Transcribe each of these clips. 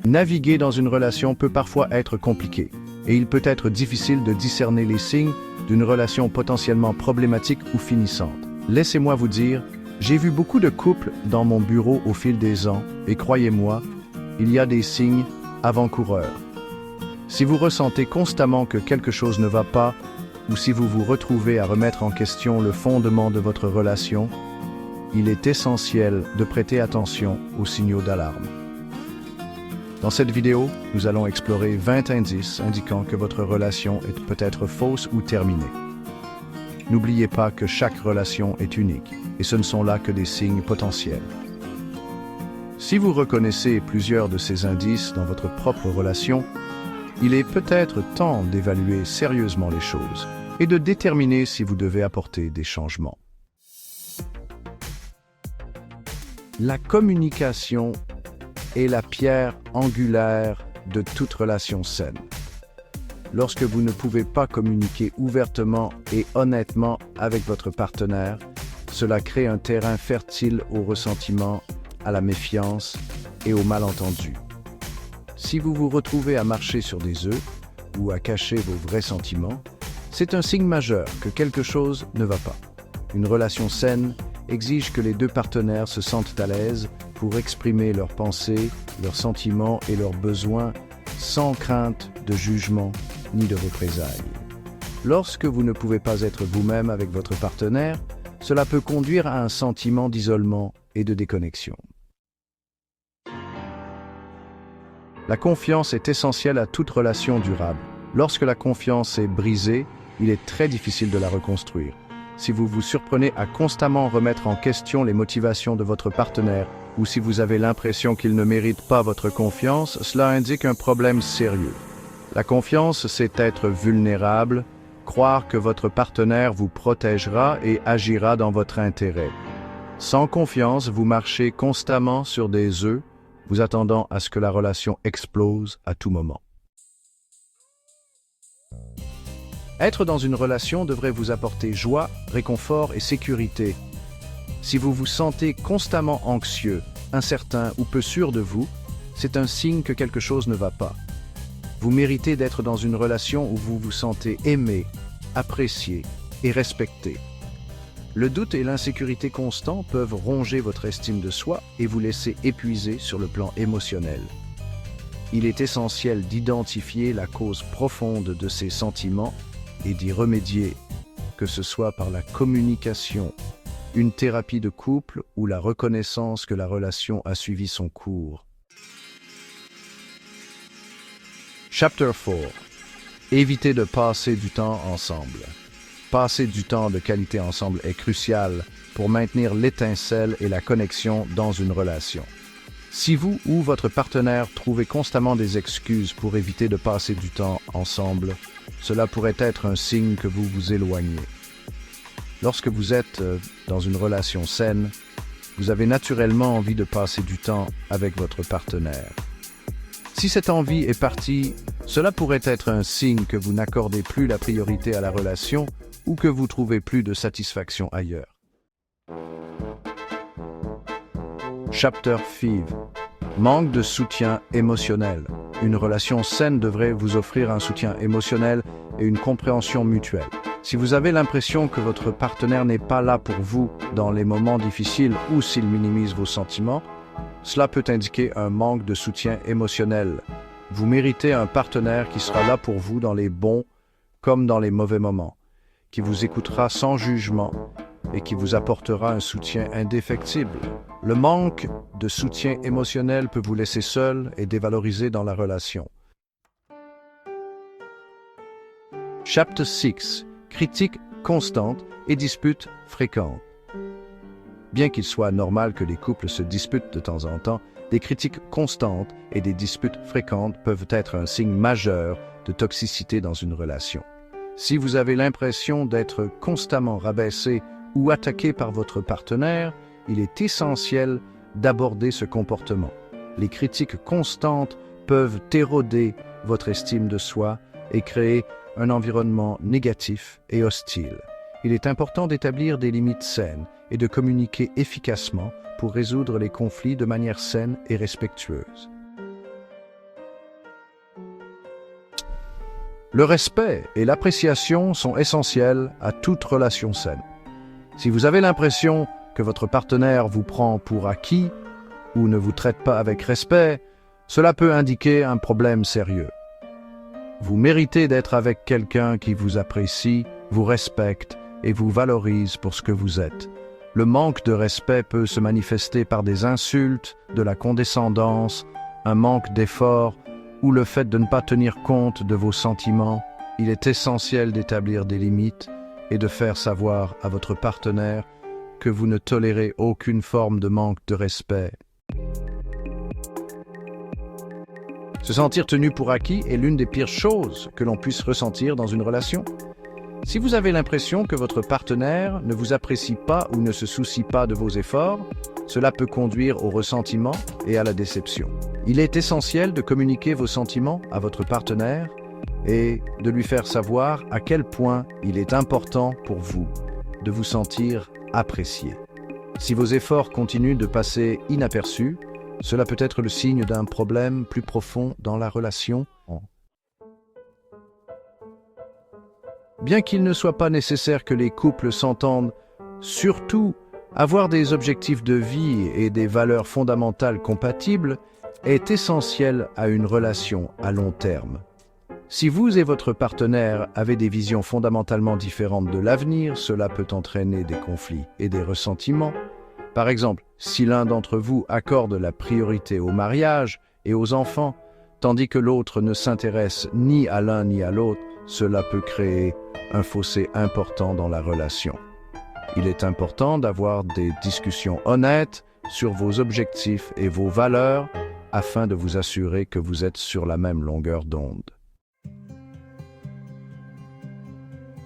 Naviguer dans une relation peut parfois être compliqué, et il peut être difficile de discerner les signes d'une relation potentiellement problématique ou finissante. Laissez-moi vous dire, j'ai vu beaucoup de couples dans mon bureau au fil des ans, et croyez-moi, il y a des signes avant-coureurs. Si vous ressentez constamment que quelque chose ne va pas, ou si vous vous retrouvez à remettre en question le fondement de votre relation, il est essentiel de prêter attention aux signaux d'alarme. Dans cette vidéo, nous allons explorer 20 indices indiquant que votre relation est peut-être fausse ou terminée. N'oubliez pas que chaque relation est unique, et ce ne sont là que des signes potentiels. Si vous reconnaissez plusieurs de ces indices dans votre propre relation, il est peut-être temps d'évaluer sérieusement les choses et de déterminer si vous devez apporter des changements. La communication est la pierre angulaire de toute relation saine. Lorsque vous ne pouvez pas communiquer ouvertement et honnêtement avec votre partenaire, cela crée un terrain fertile au ressentiment, à la méfiance et au malentendu. Si vous vous retrouvez à marcher sur des œufs ou à cacher vos vrais sentiments, c'est un signe majeur que quelque chose ne va pas. Une relation saine exige que les deux partenaires se sentent à l'aise pour exprimer leurs pensées, leurs sentiments et leurs besoins sans crainte de jugement ni de représailles. Lorsque vous ne pouvez pas être vous-même avec votre partenaire, cela peut conduire à un sentiment d'isolement et de déconnexion. La confiance est essentielle à toute relation durable. Lorsque la confiance est brisée, il est très difficile de la reconstruire. Si vous vous surprenez à constamment remettre en question les motivations de votre partenaire, ou si vous avez l'impression qu'il ne mérite pas votre confiance, cela indique un problème sérieux. La confiance, c'est être vulnérable, croire que votre partenaire vous protégera et agira dans votre intérêt. Sans confiance, vous marchez constamment sur des œufs, vous attendant à ce que la relation explose à tout moment. Être dans une relation devrait vous apporter joie, réconfort et sécurité. Si vous vous sentez constamment anxieux, incertain ou peu sûr de vous, c'est un signe que quelque chose ne va pas. Vous méritez d'être dans une relation où vous vous sentez aimé, apprécié et respecté. Le doute et l'insécurité constants peuvent ronger votre estime de soi et vous laisser épuisé sur le plan émotionnel. Il est essentiel d'identifier la cause profonde de ces sentiments et d'y remédier, que ce soit par la communication, une thérapie de couple ou la reconnaissance que la relation a suivi son cours. Chapter 4. Évitez de passer du temps ensemble. Passer du temps de qualité ensemble est crucial pour maintenir l'étincelle et la connexion dans une relation. Si vous ou votre partenaire trouvez constamment des excuses pour éviter de passer du temps ensemble, cela pourrait être un signe que vous vous éloignez. Lorsque vous êtes dans une relation saine, vous avez naturellement envie de passer du temps avec votre partenaire. Si cette envie est partie, cela pourrait être un signe que vous n'accordez plus la priorité à la relation ou que vous trouvez plus de satisfaction ailleurs. Chapter 5. Manque de soutien émotionnel. Une relation saine devrait vous offrir un soutien émotionnel et une compréhension mutuelle. Si vous avez l'impression que votre partenaire n'est pas là pour vous dans les moments difficiles ou s'il minimise vos sentiments, cela peut indiquer un manque de soutien émotionnel. Vous méritez un partenaire qui sera là pour vous dans les bons comme dans les mauvais moments, qui vous écoutera sans jugement et qui vous apportera un soutien indéfectible. Le manque de soutien émotionnel peut vous laisser seul et dévalorisé dans la relation. Chapter 6. Critiques constantes et disputes fréquentes. Bien qu'il soit normal que les couples se disputent de temps en temps, des critiques constantes et des disputes fréquentes peuvent être un signe majeur de toxicité dans une relation. Si vous avez l'impression d'être constamment rabaissé ou attaqué par votre partenaire, il est essentiel d'aborder ce comportement. Les critiques constantes peuvent éroder votre estime de soi et créer un environnement négatif et hostile. il est important d'établir des limites saines et de communiquer efficacement pour résoudre les conflits de manière saine et respectueuse. Le respect et l'appréciation sont essentiels à toute relation saine. Si vous avez l'impression que votre partenaire vous prend pour acquis ou ne vous traite pas avec respect, cela peut indiquer un problème sérieux. Vous méritez d'être avec quelqu'un qui vous apprécie, vous respecte et vous valorise pour ce que vous êtes. Le manque de respect peut se manifester par des insultes, de la condescendance, un manque d'effort ou le fait de ne pas tenir compte de vos sentiments. Il est essentiel d'établir des limites et de faire savoir à votre partenaire que vous ne tolérez aucune forme de manque de respect. Se sentir tenu pour acquis est l'une des pires choses que l'on puisse ressentir dans une relation. Si vous avez l'impression que votre partenaire ne vous apprécie pas ou ne se soucie pas de vos efforts, cela peut conduire au ressentiment et à la déception. Il est essentiel de communiquer vos sentiments à votre partenaire et de lui faire savoir à quel point il est important pour vous de vous sentir apprécié. Si vos efforts continuent de passer inaperçus, cela peut être le signe d'un problème plus profond dans la relation. Bien qu'il ne soit pas nécessaire que les couples s'entendent, surtout avoir des objectifs de vie et des valeurs fondamentales compatibles est essentiel à une relation à long terme. Si vous et votre partenaire avez des visions fondamentalement différentes de l'avenir, cela peut entraîner des conflits et des ressentiments. Par exemple, si l'un d'entre vous accorde la priorité au mariage et aux enfants, tandis que l'autre ne s'intéresse ni à l'un ni à l'autre, cela peut créer un fossé important dans la relation. Il est important d'avoir des discussions honnêtes sur vos objectifs et vos valeurs afin de vous assurer que vous êtes sur la même longueur d'onde.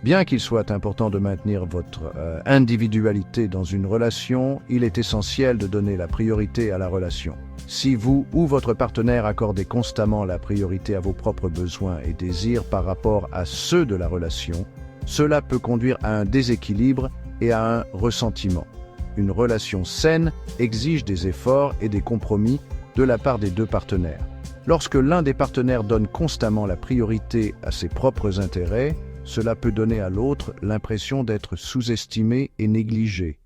Bien qu'il soit important de maintenir votre individualité dans une relation, il est essentiel de donner la priorité à la relation. Si vous ou votre partenaire accordez constamment la priorité à vos propres besoins et désirs par rapport à ceux de la relation, cela peut conduire à un déséquilibre et à un ressentiment. Une relation saine exige des efforts et des compromis de la part des deux partenaires. Lorsque l'un des partenaires donne constamment la priorité à ses propres intérêts, cela peut donner à l'autre l'impression d'être sous-estimé et négligé.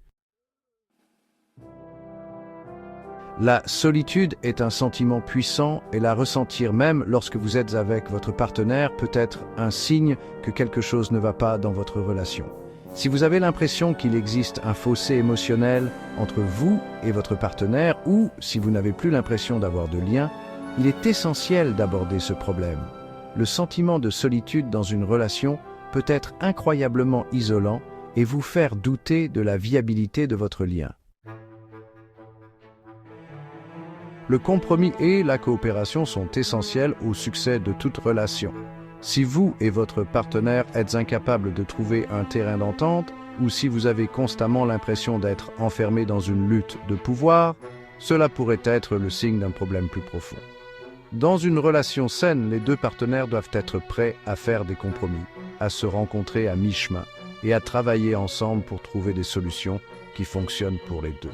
La solitude est un sentiment puissant et la ressentir même lorsque vous êtes avec votre partenaire peut être un signe que quelque chose ne va pas dans votre relation. Si vous avez l'impression qu'il existe un fossé émotionnel entre vous et votre partenaire ou si vous n'avez plus l'impression d'avoir de lien, il est essentiel d'aborder ce problème. Le sentiment de solitude dans une relation peut être incroyablement isolant et vous faire douter de la viabilité de votre lien. Le compromis et la coopération sont essentiels au succès de toute relation. Si vous et votre partenaire êtes incapables de trouver un terrain d'entente ou si vous avez constamment l'impression d'être enfermé dans une lutte de pouvoir, cela pourrait être le signe d'un problème plus profond. Dans une relation saine, les deux partenaires doivent être prêts à faire des compromis, à se rencontrer à mi-chemin et à travailler ensemble pour trouver des solutions qui fonctionnent pour les deux.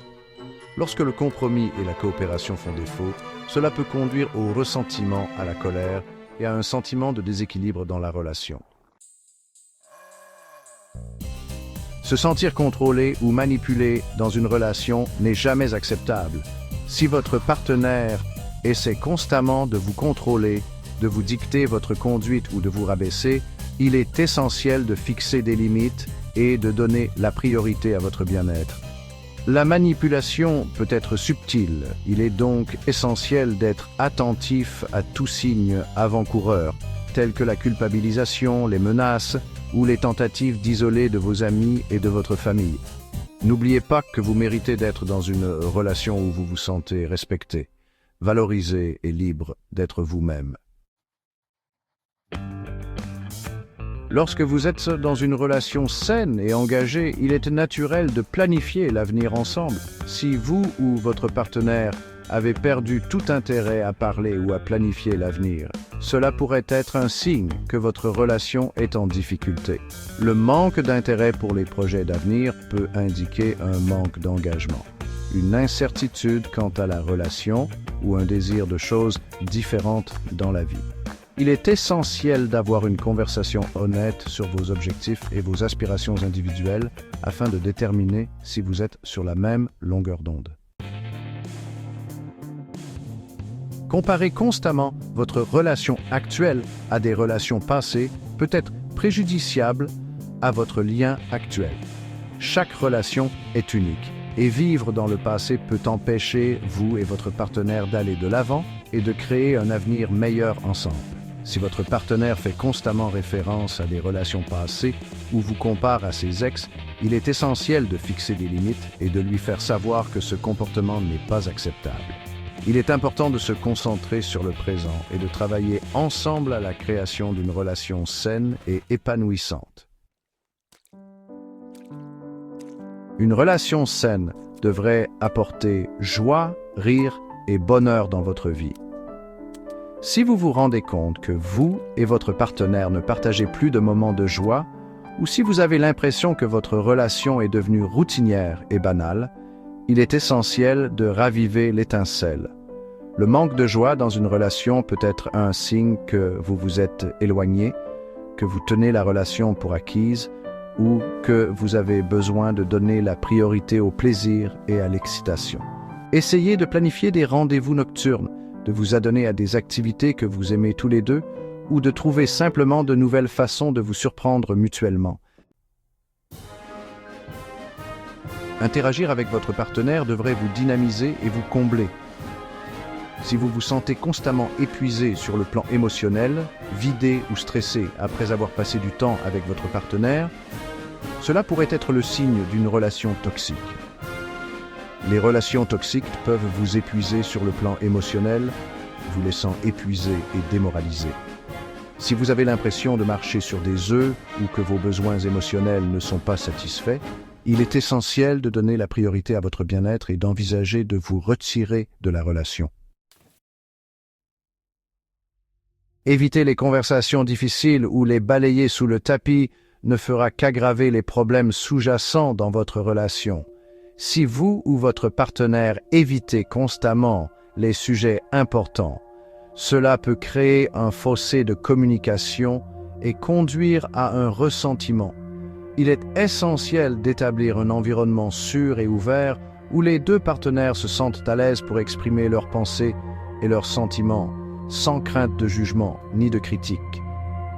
Lorsque le compromis et la coopération font défaut, cela peut conduire au ressentiment, à la colère et à un sentiment de déséquilibre dans la relation. Se sentir contrôlé ou manipulé dans une relation n'est jamais acceptable. Si votre partenaire essaie constamment de vous contrôler, de vous dicter votre conduite ou de vous rabaisser, il est essentiel de fixer des limites et de donner la priorité à votre bien-être. La manipulation peut être subtile, il est donc essentiel d'être attentif à tout signe avant-coureur, tels que la culpabilisation, les menaces ou les tentatives d'isoler de vos amis et de votre famille. N'oubliez pas que vous méritez d'être dans une relation où vous vous sentez respecté, valorisé et libre d'être vous-même. Lorsque vous êtes dans une relation saine et engagée, il est naturel de planifier l'avenir ensemble. Si vous ou votre partenaire avez perdu tout intérêt à parler ou à planifier l'avenir, cela pourrait être un signe que votre relation est en difficulté. Le manque d'intérêt pour les projets d'avenir peut indiquer un manque d'engagement, une incertitude quant à la relation ou un désir de choses différentes dans la vie. Il est essentiel d'avoir une conversation honnête sur vos objectifs et vos aspirations individuelles afin de déterminer si vous êtes sur la même longueur d'onde. Comparer constamment votre relation actuelle à des relations passées peut être préjudiciable à votre lien actuel. Chaque relation est unique et vivre dans le passé peut empêcher vous et votre partenaire d'aller de l'avant et de créer un avenir meilleur ensemble. Si votre partenaire fait constamment référence à des relations passées ou vous compare à ses ex, il est essentiel de fixer des limites et de lui faire savoir que ce comportement n'est pas acceptable. Il est important de se concentrer sur le présent et de travailler ensemble à la création d'une relation saine et épanouissante. Une relation saine devrait apporter joie, rire et bonheur dans votre vie. Si vous vous rendez compte que vous et votre partenaire ne partagez plus de moments de joie, ou si vous avez l'impression que votre relation est devenue routinière et banale, il est essentiel de raviver l'étincelle. Le manque de joie dans une relation peut être un signe que vous vous êtes éloigné, que vous tenez la relation pour acquise, ou que vous avez besoin de donner la priorité au plaisir et à l'excitation. Essayez de planifier des rendez-vous nocturnes, de vous adonner à des activités que vous aimez tous les deux, ou de trouver simplement de nouvelles façons de vous surprendre mutuellement. Interagir avec votre partenaire devrait vous dynamiser et vous combler. Si vous vous sentez constamment épuisé sur le plan émotionnel, vidé ou stressé après avoir passé du temps avec votre partenaire, cela pourrait être le signe d'une relation toxique. Les relations toxiques peuvent vous épuiser sur le plan émotionnel, vous laissant épuisé et démoralisé. Si vous avez l'impression de marcher sur des œufs ou que vos besoins émotionnels ne sont pas satisfaits, il est essentiel de donner la priorité à votre bien-être et d'envisager de vous retirer de la relation. Éviter les conversations difficiles ou les balayer sous le tapis ne fera qu'aggraver les problèmes sous-jacents dans votre relation. Si vous ou votre partenaire évitez constamment les sujets importants, cela peut créer un fossé de communication et conduire à un ressentiment. Il est essentiel d'établir un environnement sûr et ouvert où les deux partenaires se sentent à l'aise pour exprimer leurs pensées et leurs sentiments, sans crainte de jugement ni de critique.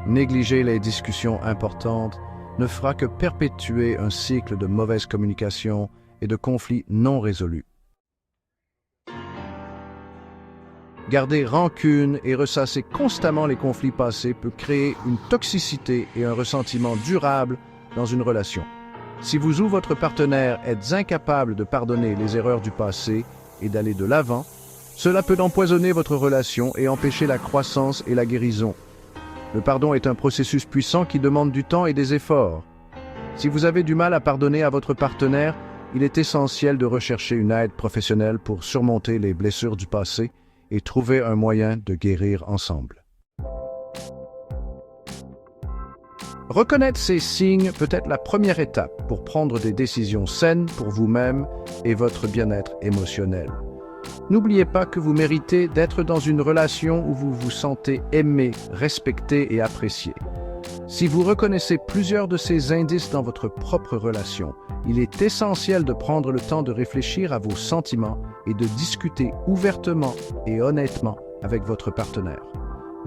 Négliger les discussions importantes ne fera que perpétuer un cycle de mauvaise communication et de conflits non résolus. Garder rancune et ressasser constamment les conflits passés peut créer une toxicité et un ressentiment durable dans une relation. Si vous ou votre partenaire êtes incapable de pardonner les erreurs du passé et d'aller de l'avant, cela peut empoisonner votre relation et empêcher la croissance et la guérison. Le pardon est un processus puissant qui demande du temps et des efforts. Si vous avez du mal à pardonner à votre partenaire, il est essentiel de rechercher une aide professionnelle pour surmonter les blessures du passé et trouver un moyen de guérir ensemble. Reconnaître ces signes peut être la première étape pour prendre des décisions saines pour vous-même et votre bien-être émotionnel. N'oubliez pas que vous méritez d'être dans une relation où vous vous sentez aimé, respecté et apprécié. Si vous reconnaissez plusieurs de ces indices dans votre propre relation, il est essentiel de prendre le temps de réfléchir à vos sentiments et de discuter ouvertement et honnêtement avec votre partenaire.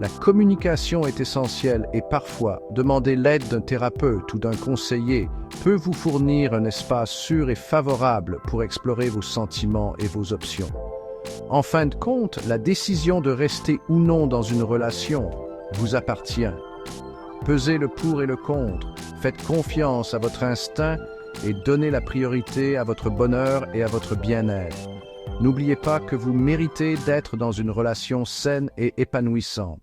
La communication est essentielle et parfois, demander l'aide d'un thérapeute ou d'un conseiller peut vous fournir un espace sûr et favorable pour explorer vos sentiments et vos options. En fin de compte, la décision de rester ou non dans une relation vous appartient. Pesez le pour et le contre, faites confiance à votre instinct et donnez la priorité à votre bonheur et à votre bien-être. N'oubliez pas que vous méritez d'être dans une relation saine et épanouissante.